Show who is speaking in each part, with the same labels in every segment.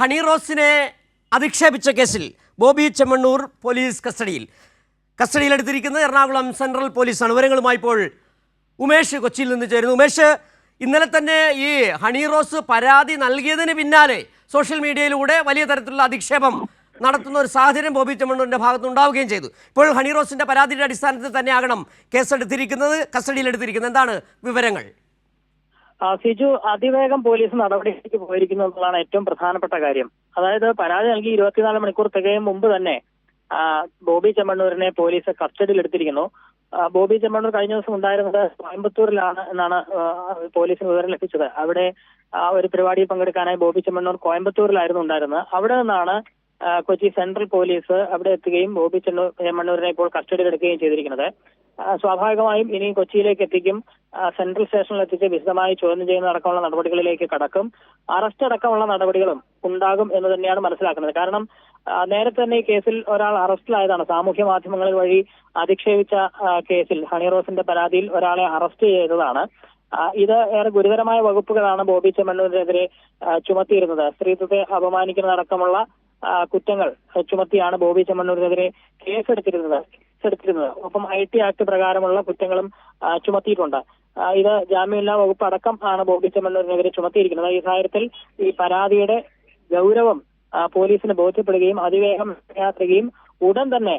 Speaker 1: Honey റോസിനെ അധിക്ഷേപിച്ച കേസിൽ Bobby Chemmanur police കസ്റ്റഡിയിലെടുത്തിരിക്കുന്നത് Ernakulam central പോലീസാണ്. വിവരങ്ങളുമായി ഇപ്പോൾ ഉമേഷ് കൊച്ചിയിൽ നിന്ന് ചേരുന്നു. ഉമേഷ്, ഇന്നലെ തന്നെ ഈ ഹണി റോസ് പരാതി നൽകിയതിന് പിന്നാലെ സോഷ്യൽ മീഡിയയിലൂടെ വലിയ തരത്തിലുള്ള അധിക്ഷേപം നടത്തുന്ന ഒരു സാഹചര്യം ബോബി ചെമ്മണ്ണൂരിൻ്റെ ഭാഗത്തുണ്ടാവുകയും ചെയ്തു. ഇപ്പോൾ ഹണി റോസിൻ്റെ പരാതിയുടെ അടിസ്ഥാനത്തിൽ തന്നെയാകണം കസ്റ്റഡിയിലെടുത്തിരിക്കുന്നത്. എന്താണ് വിവരങ്ങൾ?
Speaker 2: സിജു, അതിവേഗം പോലീസ് നടപടിയിലേക്ക് പോയിരിക്കുന്നു എന്നുള്ളതാണ് ഏറ്റവും പ്രധാനപ്പെട്ട കാര്യം. അതായത് പരാതി നൽകി 24 മണിക്കൂർ തികയും മുമ്പ് തന്നെ ബോബി ചെമ്മണ്ണൂരിനെ പോലീസ് കസ്റ്റഡിയിലെടുത്തിരിക്കുന്നു. ബോബി ചെമ്മണ്ണൂർ കഴിഞ്ഞ ദിവസം ഉണ്ടായിരുന്നത് കോയമ്പത്തൂരിലാണ് എന്നാണ് പോലീസിന് വിവരം ലഭിച്ചത്. അവിടെ ഒരു പരിപാടിയിൽ പങ്കെടുക്കാനായി ബോബി ചെമ്മണ്ണൂർ കോയമ്പത്തൂരിലായിരുന്നു ഉണ്ടായിരുന്നത്. അവിടെ നിന്നാണ് കൊച്ചി സെൻട്രൽ പോലീസ് അവിടെ എത്തുകയും ബോബി ചെമ്മണ്ണൂരിനെ ഇപ്പോൾ കസ്റ്റഡിയിലെടുക്കുകയും ചെയ്തിരിക്കുന്നത്. സ്വാഭാവികമായും ഇനി കൊച്ചിയിലേക്ക് എത്തിക്കും, സെൻട്രൽ സ്റ്റേഷനിൽ എത്തിച്ച് വിശദമായി ചോദ്യം ചെയ്യുന്ന അടക്കമുള്ള നടപടികളിലേക്ക് കടക്കും. അറസ്റ്റ് അടക്കമുള്ള നടപടികളും ഉണ്ടാകും എന്ന് തന്നെയാണ് മനസ്സിലാക്കുന്നത്. കാരണം നേരത്തെ തന്നെ ഈ കേസിൽ ഒരാൾ അറസ്റ്റിലായതാണ്. സാമൂഹ്യ മാധ്യമങ്ങളിൽ വഴി അധിക്ഷേപിച്ച കേസിൽ ഹണി റോസിന്റെ പരാതിയിൽ ഒരാളെ അറസ്റ്റ് ചെയ്തതാണ്. ഇത് ഏറെ ഗുരുതരമായ വകുപ്പുകളാണ് ബോബി ചെമ്മണ്ണൂരിനെതിരെ ചുമത്തിയിരുന്നത്. സ്ത്രീത്വത്തെ അപമാനിക്കുന്നതടക്കമുള്ള കുറ്റങ്ങൾ ചുമത്തിയാണ് ബോബി ചെമ്മണ്ണൂരിനെതിരെ കേസെടുത്തിരുന്നത്. ഒപ്പം IT ആക്ട് പ്രകാരമുള്ള കുറ്റങ്ങളും ചുമത്തിയിട്ടുണ്ട്. ഇത് ജാമ്യമില്ലാ വകുപ്പ് അടക്കം ആണ് ബോബി ചെമ്മണ്ണൂരിനെതിരെ ചുമത്തിയിരിക്കുന്നത്. ഈ സാഹചര്യത്തിൽ ഈ പരാതിയുടെ ഗൗരവം പോലീസിന് ബോധ്യപ്പെടുകയും അതിവേഗം യാത്രയും ഉടൻ തന്നെ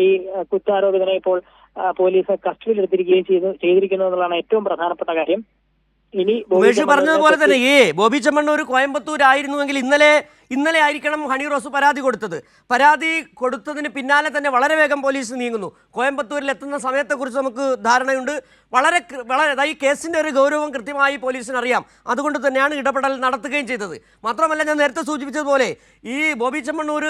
Speaker 2: ഈ കുറ്റാരോപിതനെ ഇപ്പോൾ പോലീസ് കസ്റ്റഡിയിലെടുത്തിരിക്കുകയും ചെയ്തിരിക്കുന്നു എന്നുള്ളതാണ് ഏറ്റവും പ്രധാനപ്പെട്ട കാര്യം. ഇനി
Speaker 1: പറഞ്ഞതുപോലെ തന്നെ ബോബി ചെമ്മണ്ണൂർ കോയമ്പത്തൂരായിരുന്നുവെങ്കിൽ ഇന്നലെ ആയിരിക്കണം ഹണി റോസ് പരാതി കൊടുത്തത്. പരാതി കൊടുത്തതിന് പിന്നാലെ തന്നെ വളരെ വേഗം പോലീസ് നീങ്ങുന്നു. കോയമ്പത്തൂരിൽ എത്തുന്ന സമയത്തെക്കുറിച്ച് നമുക്ക് ധാരണയുണ്ട്. വളരെ ഈ കേസിൻ്റെ ഒരു ഗൗരവം കൃത്യമായി പോലീസിന് അറിയാം. അതുകൊണ്ട് തന്നെയാണ് ഇടപെടൽ നടത്തുകയും ചെയ്തത്. മാത്രമല്ല, ഞാൻ നേരത്തെ സൂചിപ്പിച്ചതുപോലെ ഈ ബോബി ചെമ്മണ്ണൂർ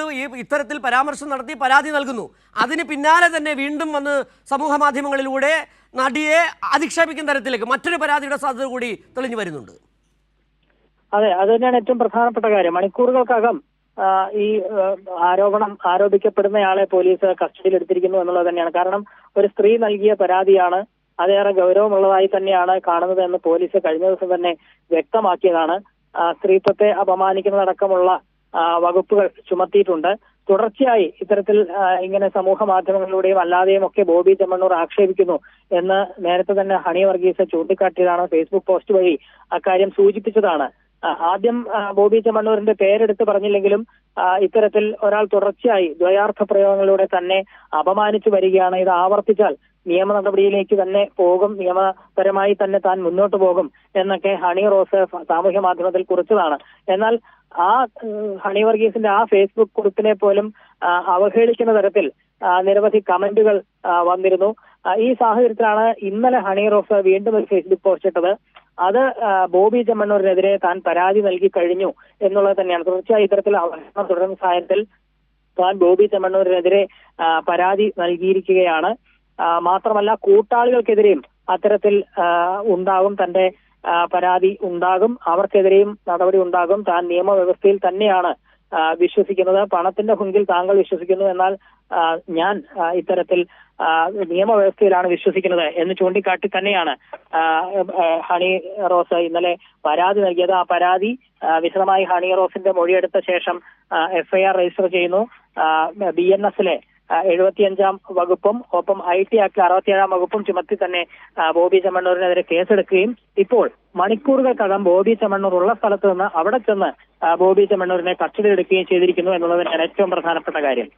Speaker 1: ഇത്തരത്തിൽ പരാമർശം നടത്തി പരാതി നൽകുന്നു. അതിന് പിന്നാലെ തന്നെ വീണ്ടും വന്ന് സമൂഹ മാധ്യമങ്ങളിലൂടെ നടിയെ അധിക്ഷേപിക്കുന്ന തരത്തിലേക്ക് മറ്റൊരു പരാതിയുടെ സാധ്യത കൂടി തെളിഞ്ഞു വരുന്നുണ്ട്.
Speaker 2: അതെ, അത് തന്നെയാണ് ഏറ്റവും പ്രധാനപ്പെട്ട കാര്യം. മണിക്കൂറുകൾക്കകം ഈ ആരോപിക്കപ്പെടുന്നയാളെ പോലീസ് കസ്റ്റഡിയിലെടുത്തിരിക്കുന്നു എന്നുള്ളത് തന്നെയാണ്. കാരണം ഒരു സ്ത്രീ നൽകിയ പരാതിയാണ്, അതേറെ ഗൗരവമുള്ളതായി തന്നെയാണ് കാണുന്നത് എന്ന് പോലീസ് കഴിഞ്ഞ ദിവസം തന്നെ വ്യക്തമാക്കിയതാണ്. സ്ത്രീത്വത്തെ അപമാനിക്കുന്നതടക്കമുള്ള വകുപ്പുകൾ ചുമത്തിയിട്ടുണ്ട്. തുടർച്ചയായി ഇത്തരത്തിൽ ഇങ്ങനെ സമൂഹ മാധ്യമങ്ങളിലൂടെയും അല്ലാതെയും ഒക്കെ ബോബി ചെമ്മണ്ണൂർ ആക്ഷേപിക്കുന്നു എന്ന് നേരത്തെ തന്നെ ഹണി വർഗീസ് ചൂണ്ടിക്കാട്ടിയതാണ്. ഫേസ്ബുക്ക് പോസ്റ്റ് വഴി അക്കാര്യം സൂചിപ്പിച്ചതാണ്. ആദ്യം ബോബി ചെമ്മണ്ണൂരിന്റെ പേരെടുത്ത് പറഞ്ഞില്ലെങ്കിലും ഇത്തരത്തിൽ ഒരാൾ തുടർച്ചയായി ദ്വയാർത്ഥ പ്രയോഗങ്ങളിലൂടെ തന്നെ അപമാനിച്ചു വരികയാണ്. ഇത് ആവർത്തിച്ചാൽ നിയമ നടപടിയിലേക്ക് തന്നെ പോകും, നിയമപരമായി തന്നെ താൻ മുന്നോട്ട് പോകും എന്നൊക്കെ ഹണി റോസ് സാമൂഹ്യ മാധ്യമത്തിൽ കുറിച്ചതാണ്. എന്നാൽ ആ ഹണി വർഗീസിന്റെ ആ ഫേസ്ബുക്ക് കുറിപ്പിനെ പോലും അവഹേളിക്കുന്ന തരത്തിൽ നിരവധി കമന്റുകൾ വന്നിരുന്നു. ഈ സാഹചര്യത്തിലാണ് ഇന്നലെ ഹണി റോസ് വീണ്ടും ഒരു ഫേസ്ബുക്ക് പോസ്റ്റ് ഇട്ടത്. അത് ബോബി ചെമ്മണ്ണൂരിനെതിരെ താൻ പരാതി നൽകി കഴിഞ്ഞു എന്നുള്ളത് തന്നെയാണ്. തീർച്ചയായും ഇത്തരത്തിൽ അവഹേളനം തുടരുന്ന സാഹചര്യത്തിൽ താൻ ബോബി ചെമ്മണ്ണൂരിനെതിരെ പരാതി നൽകിയിരിക്കുകയാണ്. മാത്രമല്ല, കൂട്ടാളികൾക്കെതിരെയും അത്തരത്തിൽ ഉണ്ടാകും, തന്റെ പരാതി ഉണ്ടാകും, അവർക്കെതിരെയും നടപടി ഉണ്ടാകും. താൻ നിയമവ്യവസ്ഥയിൽ തന്നെയാണ് വിശ്വസിക്കുന്നത്. പണത്തിന്റെ ഹുങ്കിൽ താങ്കൾ വിശ്വസിക്കുന്നു, എന്നാൽ ഞാൻ ഇത്തരത്തിൽ നിയമവ്യവസ്ഥയിലാണ് വിശ്വസിക്കുന്നത് എന്ന് ചൂണ്ടിക്കാട്ടി തന്നെയാണ് ഹണി റോസ് ഇന്നലെ പരാതി നൽകിയത്. ആ പരാതി വിശദമായി ഹണി റോസിന്റെ മൊഴിയെടുത്ത ശേഷം FIR രജിസ്റ്റർ ചെയ്യുന്നു. BNS-ലെ 75-ാം വകുപ്പും ഒപ്പം IT ആക്ട് 67-ാം വകുപ്പും ചുമത്തി തന്നെ ബോബി ചെമ്മണ്ണൂരിനെതിരെ കേസെടുക്കുകയും ഇപ്പോൾ മണിക്കൂറുകൾക്കകം ബോബി ചെമ്മണ്ണൂർ ഉള്ള സ്ഥലത്ത് നിന്ന് അവിടെ ചെന്ന് ബോബി ചെമ്മണ്ണൂരിനെ കസ്റ്റഡിയിലെടുക്കുകയും ചെയ്തിരിക്കുന്നു എന്നുള്ളത് തന്നെയാണ് ഏറ്റവും പ്രധാനപ്പെട്ട കാര്യം.